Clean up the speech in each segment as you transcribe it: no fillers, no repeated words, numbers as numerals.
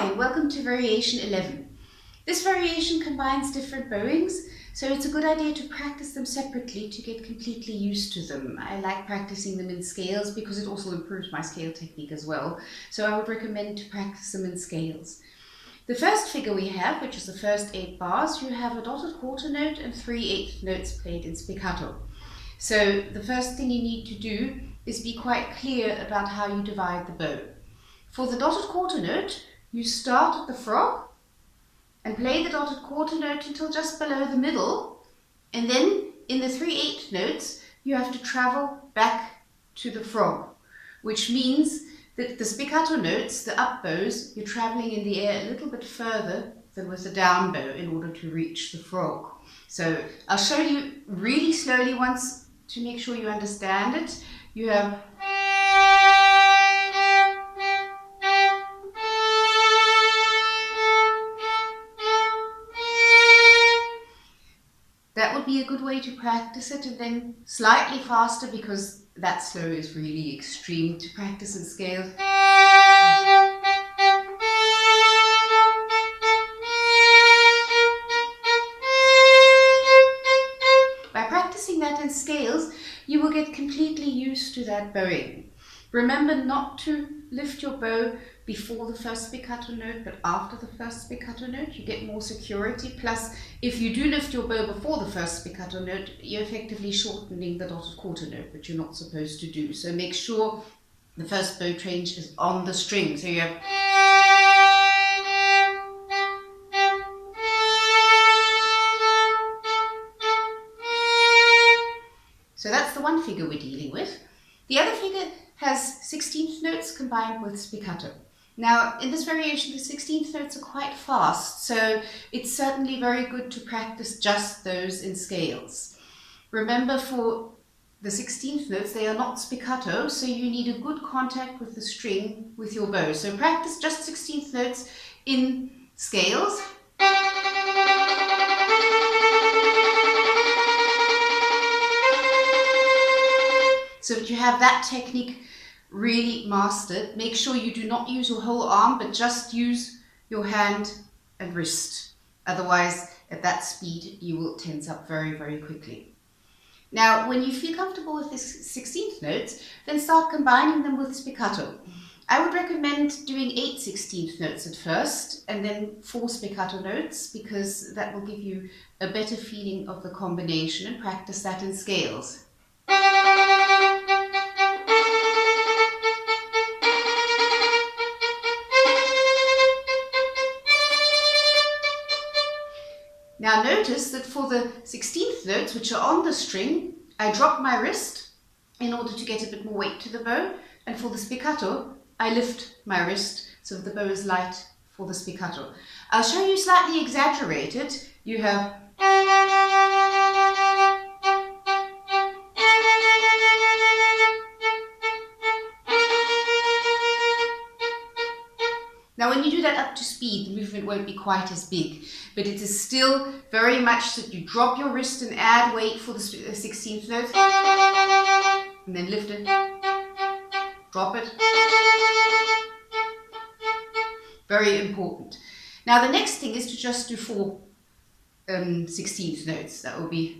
Hi, welcome to variation 11. This variation combines different bowings, so it's a good idea to practice them separately to get completely used to them. I like practicing them in scales because it also improves my scale technique as well, so I would recommend to practice them in scales. The first figure we have, which is the first 8 bars, you have a dotted quarter note and 3/8 notes played in spiccato. So the first thing you need to do is be quite clear about how you divide the bow. For the dotted quarter note, you start at the frog and play the dotted quarter note until just below the middle, and then in the 3/8 notes you have to travel back to the frog, which means that the spiccato notes, the up bows, you're traveling in the air a little bit further than with the down bow in order to reach the frog. So I'll show you really slowly once to make sure you understand it. You have that would be a good way to practice it, and then slightly faster because that slow is really extreme to practice in scales. By practicing that in scales, you will get completely used to that bowing. Remember not to lift your bow before the first spiccato note, but after the first spiccato note. You get more security. Plus, if you do lift your bow before the first spiccato note, you're effectively shortening the dotted quarter note, which you're not supposed to do. So make sure the first bow change is on the string. So you have So that's the one figure we're dealing with. The other figure has 16th notes combined with spiccato. Now, in this variation, the 16th notes are quite fast, so it's certainly very good to practice just those in scales. Remember, for the 16th notes, they are not spiccato, so you need a good contact with the string with your bow. So practice just 16th notes in scales. So that you have that technique really mastered. Make sure you do not use your whole arm, but just use your hand and wrist. Otherwise, at that speed, you will tense up very, very quickly. Now, when you feel comfortable with the 16th notes, then start combining them with spiccato. I would recommend doing 8 16th notes at first, and then 4 spiccato notes, because that will give you a better feeling of the combination, and practice that in scales. Now notice that for the 16th notes, which are on the string, I drop my wrist in order to get a bit more weight to the bow, and for the spiccato, I lift my wrist so that the bow is light for the spiccato. I'll show you slightly exaggerated. You have Now when you do that up to speed, the movement won't be quite as big, but it is still very much that you drop your wrist and add weight for the 16th note, and then lift it, drop it. Very important. Now the next thing is to just do 4 16th notes. That will be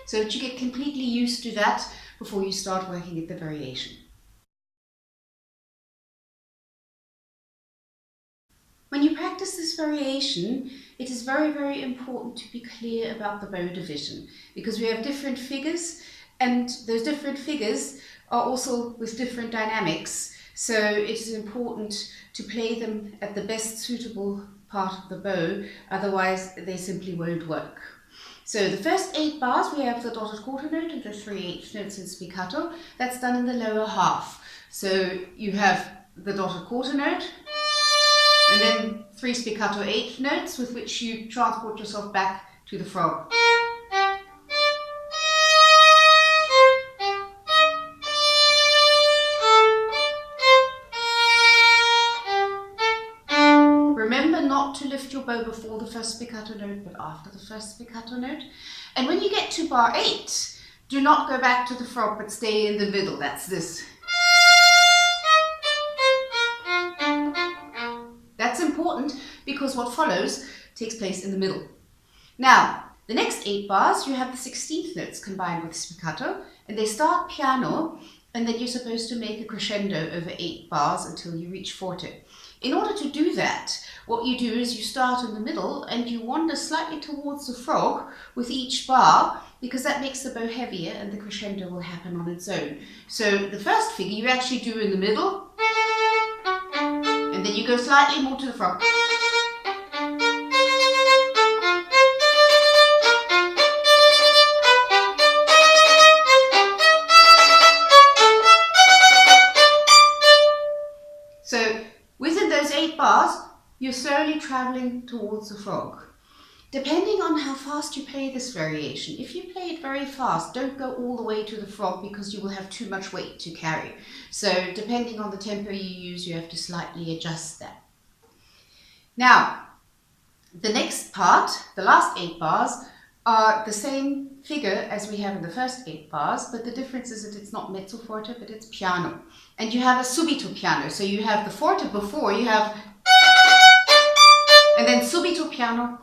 so that you get completely used to that before you start working at the variation. When you practice this variation, it is very, very important to be clear about the bow division, because we have different figures, and those different figures are also with different dynamics. So it is important to play them at the best suitable part of the bow, otherwise they simply won't work. So the first 8 bars, we have the dotted quarter note and the 3/8 notes in spiccato. That's done in the lower half. So you have the dotted quarter note, and then 3 spiccato 8th notes with which you transport yourself back to the frog. Remember not to lift your bow before the first spiccato note, but after the first spiccato note. And when you get to bar 8, Do not go back to the frog, but stay in the middle. That's this. That's important because what follows takes place in the middle. Now, the next 8 bars, you have the 16th notes combined with spiccato, and they start piano, and then you're supposed to make a crescendo over 8 bars until you reach forte. In order to do that, what you do is you start in the middle and you wander slightly towards the frog with each bar, because that makes the bow heavier and the crescendo will happen on its own. So the first figure you actually do in the middle, and then you go slightly more to the frog. So within those 8 bars, you're slowly traveling towards the frog. Depending on how fast you play this variation, if you play it very fast, don't go all the way to the frog because you will have too much weight to carry. So depending on the tempo you use, you have to slightly adjust that. Now, the next part, the last 8 bars, are the same figure as we have in the first 8 bars, but the difference is that it's not mezzo forte, but it's piano. And you have a subito piano, so you have the forte before, you have, and then subito piano.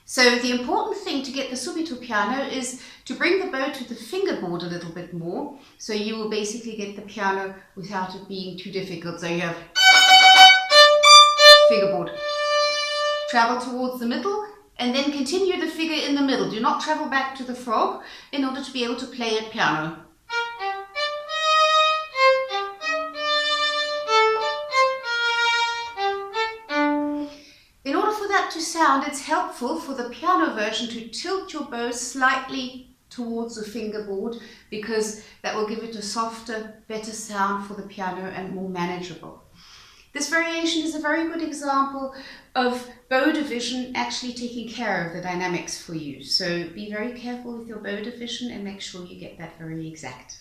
So the important thing to get the subito piano is to bring the bow to the fingerboard a little bit more, so you will basically get the piano without it being too difficult. So you have fingerboard. Travel towards the middle and then continue the figure in the middle. Do not travel back to the frog in order to be able to play it piano. In order for that to sound, it's helpful for the piano version to tilt your bow slightly towards the fingerboard, because that will give it a softer, better sound for the piano and more manageable. This variation is a very good example of bow division actually taking care of the dynamics for you. So be very careful with your bow division and make sure you get that very exact.